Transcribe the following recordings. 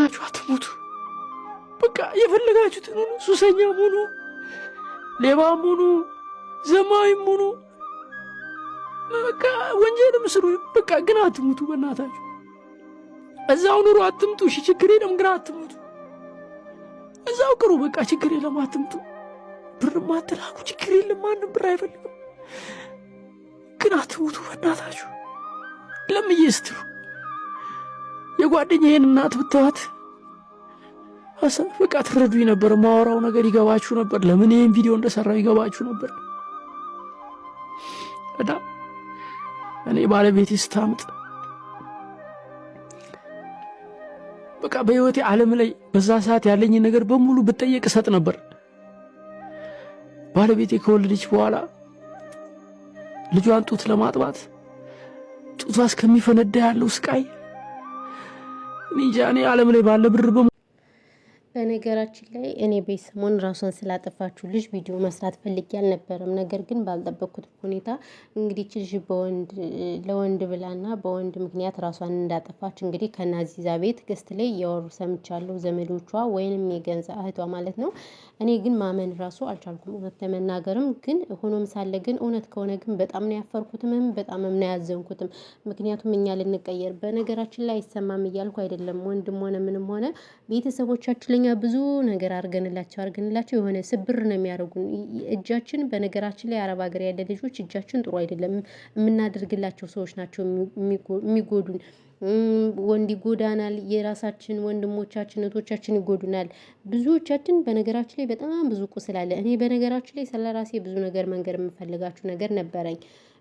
በእናታችሁ አትሙቱ። በቃ የፈለጋችሁትን ሁኑ። ሱሰኛም ሁኑ፣ ሌባም ሁኑ፣ ዘማዊም ሁኑ፣ በቃ ወንጀልም ስሩ። በቃ ግን አትሙቱ በእናታችሁ። እዛው ኑሩ፣ አትምጡ። እሺ ችግር የለም ግን አትሙቱ። እዛው ቅሩ፣ በቃ ችግር የለም አትምጡ። ብርም አትላኩ፣ ችግር የለም ማንም ብር አይፈልግም። ግን አትሙቱ በእናታችሁ። ለምዬ ስትሉ የጓደኛዬን እናት ብትዋት በቃ ትረዱኝ ነበር። ማወራው ነገር ይገባችሁ ነበር። ለምን ይሄን ቪዲዮ እንደሰራው ይገባችሁ ነበር። እና እኔ ባለቤቴ ስታምጥ በቃ በህይወቴ ዓለም ላይ በዛ ሰዓት ያለኝ ነገር በሙሉ ብጠየቅ እሰጥ ነበር። ባለቤቴ ከወለደች በኋላ ልጇን ጡት ለማጥባት ጡቷ እስከሚፈነዳ ያለው ስቃይ እኔ ዓለም ላይ ባለ ብር በነገራችን ላይ እኔ በሰሞን ራሷን ስላጠፋችሁ ልጅ ቪዲዮ መስራት ፈልጌ አልነበረም። ነገር ግን ባልጠበቅኩት ሁኔታ እንግዲህ ልጅ ለወንድ ብላና በወንድ ምክንያት ራሷን እንዳጠፋች እንግዲህ ከናዚዛ ቤት ገስት ላይ እያወሩ ሰምቻለሁ። ዘመዶቿ ወይንም የገንዛ እህቷ ማለት ነው። እኔ ግን ማመን ራሱ አልቻልኩም እውነት ለመናገርም። ግን ሆኖም ሳለ ግን እውነት ከሆነ ግን በጣም ነው ያፈርኩትም በጣም ነው ያዘንኩትም። ምክንያቱም እኛ ልንቀየር በነገራችን ላይ አይሰማም እያልኩ አይደለም። ወንድም ሆነ ምንም ሆነ ቤተሰቦቻችን ለኛ ብዙ ነገር አርገንላቸው የሆነ ስብር ነው የሚያደርጉን። እጃችን በነገራችን ላይ አረብ ሀገር ያለ ልጆች እጃችን ጥሩ አይደለም። የምናደርግላቸው ሰዎች ናቸው የሚጎዱን። ወንድ ይጎዳናል፣ የራሳችን ወንድሞቻችን እህቶቻችን ይጎዱናል። ብዙዎቻችን በነገራችን ላይ በጣም ብዙ ቁስል አለ። እኔ በነገራችን ላይ ስለራሴ ብዙ ነገር መንገር የምፈልጋችሁ ነገር ነበረኝ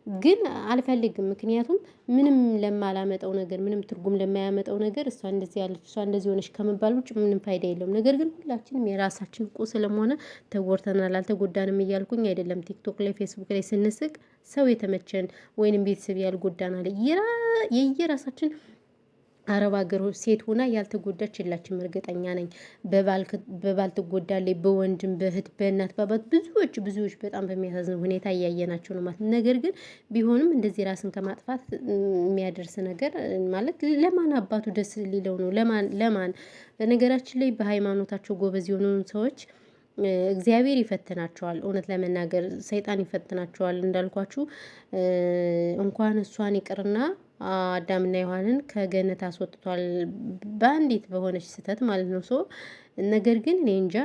ግን አልፈልግም። ምክንያቱም ምንም ለማላመጣው ነገር ምንም ትርጉም ለማያመጣው ነገር እሷ እንደዚህ ያለች እሷ እንደዚህ ሆነች ከመባል ውጭ ምንም ፋይዳ የለውም። ነገር ግን ሁላችንም የራሳችን ቁስልም ሆነ ተጎድተናል አልተጎዳንም እያልኩኝ አይደለም። ቲክቶክ ላይ ፌስቡክ ላይ ስንስቅ ሰው የተመቸን ወይንም ቤተሰብ ያልጎዳናል የየራሳችን አረብ ሀገር ሴት ሆና ያልተጎዳች የላችም እርግጠኛ ነኝ። በባል ትጎዳለች፣ በወንድም በእህት በእናት በአባት ብዙዎች በጣም በሚያሳዝን ሁኔታ እያየናቸው ነው ማለት። ነገር ግን ቢሆንም እንደዚህ ራስን ከማጥፋት የሚያደርስ ነገር ማለት ለማን አባቱ ደስ ሊለው ነው? ለማን በነገራችን ላይ በሃይማኖታቸው ጎበዝ የሆኑ ሰዎች እግዚአብሔር ይፈትናቸዋል። እውነት ለመናገር ሰይጣን ይፈትናቸዋል። እንዳልኳችሁ እንኳን እሷን ይቅርና አዳምና ዮሐንን ከገነት አስወጥቷል በአንዲት በሆነች ስህተት ማለት ነው። ነገር ግን እኔ እንጃ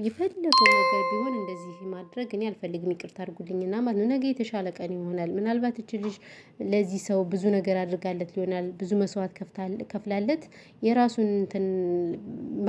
የፈለገው ነገር ቢሆን እንደዚህ ማድረግ እኔ አልፈልግም። ይቅርታ አድርጉልኝና ማለት ነው። ነገ የተሻለ ቀን ይሆናል። ምናልባት እቺ ልጅ ለዚህ ሰው ብዙ ነገር አድርጋለት ሊሆናል። ብዙ መስዋዕት ከፍላለት የራሱን እንትን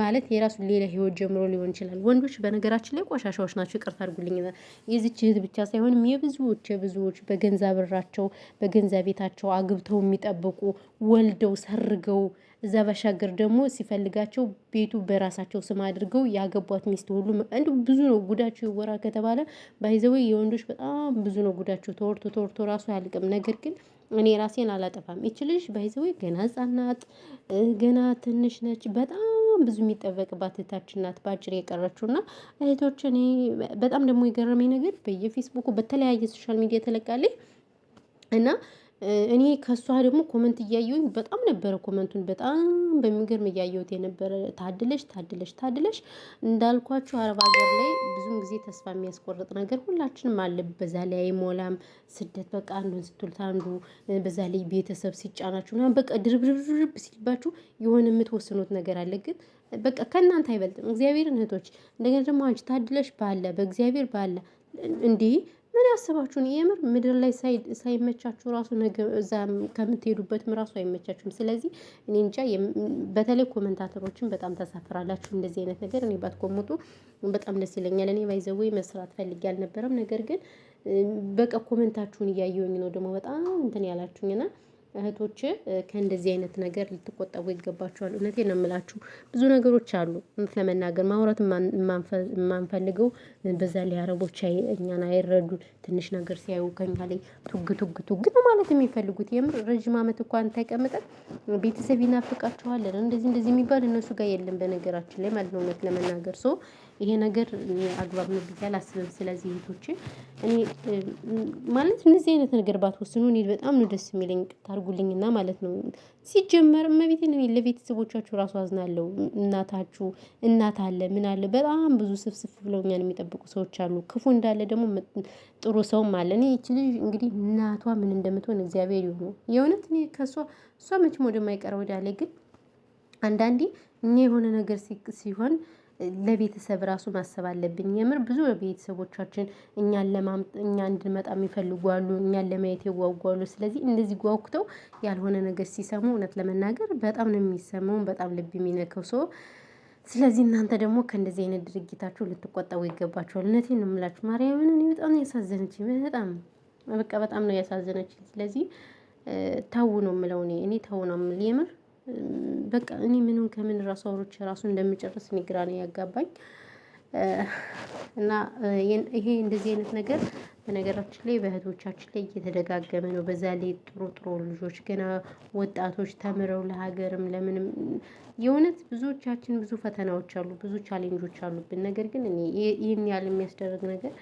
ማለት የራሱን ሌላ ህይወት ጀምሮ ሊሆን ይችላል። ወንዶች በነገራችን ላይ ቆሻሻዎች ናቸው። ይቅርታ አድርጉልኝና የዚች እህት ብቻ ሳይሆንም የብዙዎች በገንዛ ብራቸው በገንዛ ቤታቸው አግብተው የሚጠብቁ ወልደው ሰርገው እዛ ባሻገር ደግሞ ሲፈልጋቸው ቤቱ በራሳቸው ስም አድርገው ያገቧት ሚስት ሁሉ እንዴ ብዙ ነው ጉዳቸው። ይወራ ከተባለ ባይዘው የወንዶች በጣም ብዙ ነው ጉዳቸው። ተወርቶ ራሱ አያልቅም። ነገር ግን እኔ ራሴን አላጠፋም። እቺ ልጅ ባይዘው ገና ህጻን ናት፣ ገና ትንሽ ነች። በጣም ብዙ የሚጠበቅባት እህታችን ናት ባጭር የቀረችውና እህቶች እኔ በጣም ደግሞ የገረመኝ ነገር በየፌስቡኩ በተለያየ ሶሻል ሚዲያ ተለቃለች እና እኔ ከሷ ደግሞ ኮመንት እያየሁኝ በጣም ነበረ ኮመንቱን በጣም በሚገርም እያየሁት የነበረ ታድለሽ እንዳልኳችሁ አረብ ሀገር ላይ ብዙም ጊዜ ተስፋ የሚያስቆርጥ ነገር ሁላችንም አለ። በዛ ላይ አይሞላም ስደት በቃ አንዱን ስትሉት አንዱ በዛ ላይ ቤተሰብ ሲጫናችሁ ምናምን በቃ ድርብርብ ሲልባችሁ የሆነ የምትወስኑት ነገር አለ። ግን በቃ ከእናንተ አይበልጥም እግዚአብሔርን እህቶች። እንደገና ደግሞ አንቺ ታድለሽ ባለ በእግዚአብሔር ባለ እንዲህ ምን ያስባችሁን? የምር ምድር ላይ ሳይመቻችሁ ራሱ ነገር እዛ ከምትሄዱበትም ራሱ አይመቻችሁም። ስለዚህ እኔ እንጃ በተለይ ኮሜንታተሮችን በጣም ተሳፍራላችሁ። እንደዚህ አይነት ነገር እኔ ባትኮምጡ በጣም ደስ ይለኛል። እኔ ባይዘው መስራት ፈልጌ አልነበረም። ነገር ግን በቃ ኮሜንታችሁን እያየሁኝ ነው ደግሞ በጣም እንትን ያላችሁኝና እህቶች ከእንደዚህ አይነት ነገር ልትቆጠቡ ይገባችኋል። እውነቴን ነው የምላችሁ። ብዙ ነገሮች አሉ እውነት ለመናገር ማውራት የማንፈልገው በዛ ላይ አረቦች እኛን አይረዱን። ትንሽ ነገር ሲያዩ ከኛ ላይ ቱግ ነው ማለት የሚፈልጉት። የምር ረጅም ዓመት እንኳን ተቀምጠን ቤተሰብ ይናፍቃቸዋል እንደዚህ የሚባል እነሱ ጋር የለም በነገራችን ላይ ማለት ነው። እውነት ለመናገር ይሄ ነገር አግባብ ነው ብዬ አላስብም። ስለዚህ እህቶች እኔ ማለት እንደዚህ አይነት ነገር ባትወስኑ እኔ በጣም ነው ደስ የሚለኝ። አድርጉልኝና ማለት ነው። ሲጀመር እመቤቴን እኔ ለቤተሰቦቻችሁ ራሱ አዝናለሁ። እናታችሁ እናት አለ ምን አለ በጣም ብዙ ስፍስፍ ብለው እኛን የሚጠብቁ ሰዎች አሉ። ክፉ እንዳለ ደግሞ ጥሩ ሰውም አለ። እኔ ይቺ ልጅ እንግዲህ እናቷ ምን እንደምትሆን እግዚአብሔር ይሁን። የእውነት እኔ እሷ መቼም ወደማይቀረው ወዳለኝ ግን አንዳንዴ እኛ የሆነ ነገር ሲሆን ለቤተሰብ ራሱ ማሰብ አለብኝ። የምር ብዙ ቤተሰቦቻችን እኛ እንድንመጣ የሚፈልጉ አሉ። እኛን ለማየት ይጓጓሉ። ስለዚህ እንደዚህ ጓጉተው ያልሆነ ነገር ሲሰሙ እውነት ለመናገር በጣም ነው የሚሰማው። በጣም ልብ የሚነካው ሰው። ስለዚህ እናንተ ደግሞ ከእንደዚህ አይነት ድርጊታችሁ ልትቆጠቡ ይገባችኋል። እውነቴን ነው የምላችሁ። ማርያምን እኔ በጣም ነው ያሳዘነችኝ። በጣም በቃ በጣም ነው ያሳዘነችኝ። ስለዚህ ተው ነው የምለው እኔ ተው ነው የምል የምር በቃ እኔ ምኑን ከምን ራሱ አውሮቼ ራሱ እንደምጨርስ እኔ ግራ ነው ያጋባኝ። እና ይሄ እንደዚህ አይነት ነገር በነገራችን ላይ በእህቶቻችን ላይ እየተደጋገመ ነው። በዛ ላይ ጥሩ ጥሩ ልጆች ገና ወጣቶች ተምረው ለሀገርም ለምንም የእውነት ብዙዎቻችን ብዙ ፈተናዎች አሉ፣ ብዙ ቻሌንጆች አሉብን። ነገር ግን እኔ ይህን ያህል የሚያስደርግ ነገር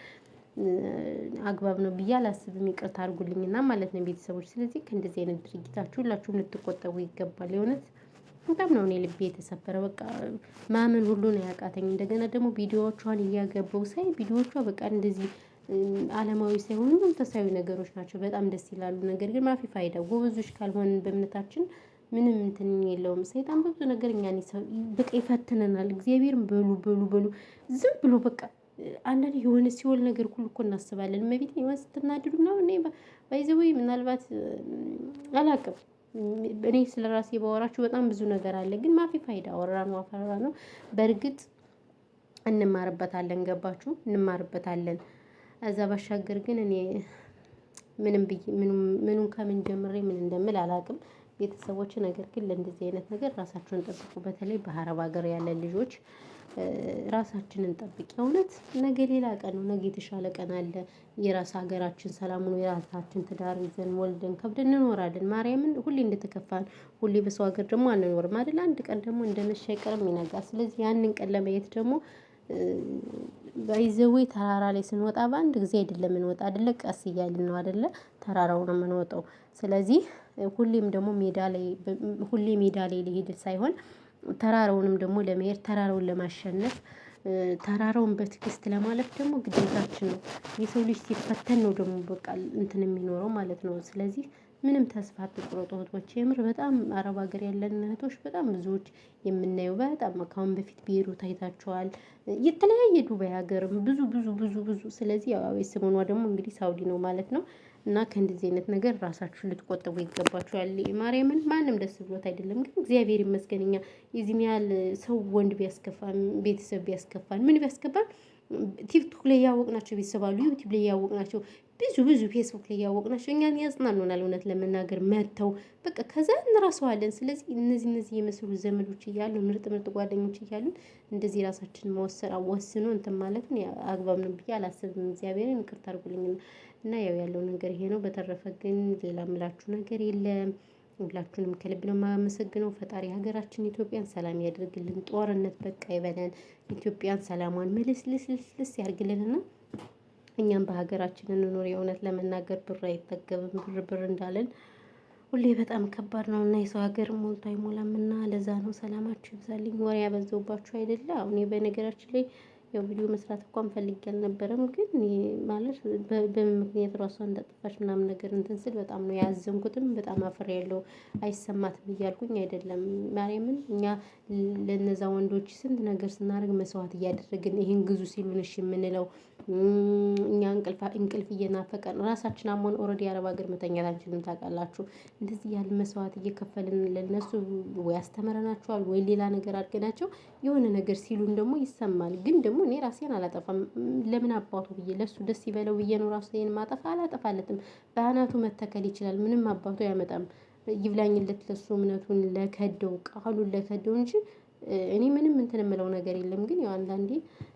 አግባብ ነው ብዬ አላስብም። ይቅርታ አድርጉልኝና ማለት ነው ቤተሰቦች። ስለዚህ ከእንደዚህ አይነት ድርጊታችሁ ሁላችሁም ልትቆጠቡ ይገባል። የእውነት በጣም ነው እኔ ልቤ የተሰበረ። በቃ ማመን ሁሉ ነው ያቃተኝ። እንደገና ደግሞ ቪዲዮዎቿን እያገባው ሳይ ቪዲዮዎቿ በቃ እንደዚህ አለማዊ ሳይሆኑ መንፈሳዊ ነገሮች ናቸው። በጣም ደስ ይላሉ። ነገር ግን ማፊ ፋይዳ ጎበዞች ካልሆንን በእምነታችን ምንም እንትን የለውም። ሰይጣን በብዙ ነገር እኛን በቃ ይፈትነናል። እግዚአብሔርን በሉ ዝም ብሎ በቃ አንዳንዴ የሆነ ሲኦል ነገር ሁሉ እኮ እናስባለን። እመቤቴ የሆነ ስትናድዱ ምናምን እኔ ባይ ዘ ዌይ ምናልባት አላውቅም። እኔ ስለራሴ ባወራችሁ በጣም ብዙ ነገር አለ። ግን ማፊ ፋይዳ አወራነው አፈራነው። በእርግጥ እንማርበታለን። ገባችሁ? እንማርበታለን። እዛ ባሻገር ግን እኔ ምኑን ከምን ጀምሬ ምን እንደምል አላውቅም። ቤተሰቦች ነገር ግን ለእንደዚህ አይነት ነገር ራሳችሁን ጠብቁ። በተለይ በአረብ ሀገር ያለን ልጆች ራሳችንን ጠብቅ። የእውነት ነገ ሌላ ቀን ነው። ነገ የተሻለ ቀን አለ። የራስ ሀገራችን ሰላም ነው። የራሳችን ትዳር ይዘን ወልደን ከብደን እንኖራለን። ማርያምን ሁሌ እንደተከፋን ሁሌ በሰው ሀገር ደግሞ አንኖርም አይደል? አንድ ቀን ደግሞ እንደመሸ አይቀርም ይነጋል። ስለዚህ ያንን ቀን ለማየት ደግሞ ባይዘዌ ተራራ ላይ ስንወጣ በአንድ ጊዜ አይደለም እንወጣ አይደለ? ቀስ እያልን ነው አይደለ? ተራራው ነው የምንወጣው። ስለዚህ ሁሌም ደግሞ ሜዳ ላይ ሊሄድ ሳይሆን ተራራውንም ደግሞ ለመሄድ ተራራውን ለማሸነፍ ተራራውን በትዕግስት ለማለፍ ደግሞ ግዴታችን ነው። የሰው ልጅ ሲፈተን ነው ደግሞ በቃ እንትን የሚኖረው ማለት ነው። ስለዚህ ምንም ተስፋ አትቁረጡ እህቶች። የምር በጣም አረብ ሀገር ያለን እህቶች በጣም ብዙዎች የምናየው በጣም ከአሁን በፊት ቤይሩት አይታችኋል። የተለያየ ዱባይ ሀገርም ብዙ ስለዚህ ያው የሰሞኗ ደግሞ እንግዲህ ሳውዲ ነው ማለት ነው። እና ከእንደዚህ አይነት ነገር ራሳችሁን ልትቆጥቡ ይገባችኋል። ማርያምን ማንም ደስ ብሎት አይደለም። ግን እግዚአብሔር ይመስገን እኛ የዚህን ያህል ሰው ወንድ ቢያስከፋን ቤተሰብ ቢያስከፋን ምን ቢያስከፋን ቲክቶክ ላይ ያወቅናቸው ቤተሰብ አሉ። ዩቲዩብ ላይ ያወቅናቸው ብዙ ፌስቡክ ላይ ያወቅናቸው እኛን ያጽናኑናል። እውነት ለመናገር መተው በቃ ከዛ እንረሳዋለን። ስለዚህ እነዚህ የመሰሉ ዘመዶች እያሉ ምርጥ ጓደኞች እያሉን እንደዚህ ራሳችንን ወስኖ እንትን ማለትን አግባብ ነው ብዬ አላስብም። እግዚአብሔርን ይቅርታ አድርጉልኝ። እና ያለው ነገር ይሄ ነው። በተረፈ ግን ሌላ ምላችሁ ነገር የለም። ሁላችሁንም ከልብ ነው የማመሰግነው። ፈጣሪ ሀገራችን ኢትዮጵያን ሰላም ያደርግልን። ጦርነት በቃ ይበለን። ኢትዮጵያን ሰላሟን ምልስልስ ያርግልንና እኛም በሀገራችን እንኖር። የእውነት ለመናገር ብር አይጠገብም። ብር እንዳለን ሁሌ በጣም ከባድ ነው እና የሰው ሀገር ሞልቶ አይሞላምና ለዛ ነው። ሰላማችሁ ይብዛልኝ። ወሬ ያበዛውባችሁ አይደለ? አሁን በነገራችን ላይ ያው ቪዲዮ መስራት እንኳን ፈልጌ አልነበረም። ግን ማለት በምን ምክንያት ራሷ እንዳጠፋች ምናምን ነገር እንትን ስል በጣም ነው ያዘንኩትም በጣም አፍሬያለሁ። አይሰማትም እያልኩኝ አይደለም። ማርያምን እኛ ለነዛ ወንዶች ስንት ነገር ስናደርግ መስዋዕት እያደረግን ይሄን ግዙ ሲሉን እሺ የምንለው እኛ እንቅልፍ እየናፈቀን ራሳችን አሞን ኦልሬዲ አረብ ሀገር መተኛት አንችልም። ታውቃላችሁ። እንደዚህ ያለ መስዋዕት እየከፈልን ለነሱ ወይ አስተምረናቸዋል ወይ ሌላ ነገር አድርገናቸው የሆነ ነገር ሲሉን ደግሞ ይሰማል። ግን ደግሞ እኔ ራሴን አላጠፋም። ለምን አባቱ ብዬ ለሱ ደስ ይበለው ብዬ ነው ራሴን ማጠፋ አላጠፋለትም። በአናቱ መተከል ይችላል። ምንም አባቱ አያመጣም። ይብላኝለት ለሱ እምነቱን ለከደው ቃሉን ለከደው እንጂ እኔ ምንም እንትን የምለው ነገር የለም። ግን ያው አንዳንዴ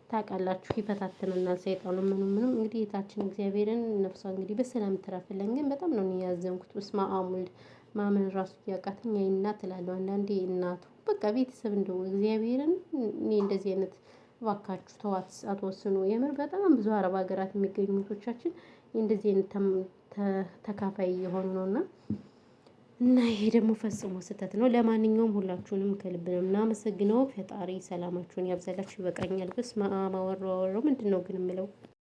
ታውቃላችሁ ይፈታተነናል ሰይጣኑ ምንም እንግዲህ የታችን እግዚአብሔርን ነፍሷ እንግዲህ በሰላም ትረፍልን። ግን በጣም ነው ያዘንኩት። በስመአብ ወልድ ማመን ራሱ እያቃተኝ እናት እላለሁ አንዳንዴ እናቱ በቃ ቤተሰብ እንደው እግዚአብሔርን እኔ እንደዚህ አይነት እባካችሁ ተዋት አትወስኑ። የምር በጣም ብዙ አረብ ሀገራት የሚገኙ እህቶቻችን እንደዚህ አይነት ተካፋይ የሆኑ ነውና እና ይሄ ደግሞ ፈጽሞ ስህተት ነው። ለማንኛውም ሁላችሁንም ከልብ ነው እናመሰግነው። ፈጣሪ ሰላማችሁን ያብዛላችሁ። ይበቃኛል። በስመ አብ አወራሁ ምንድን ነው ግን የምለው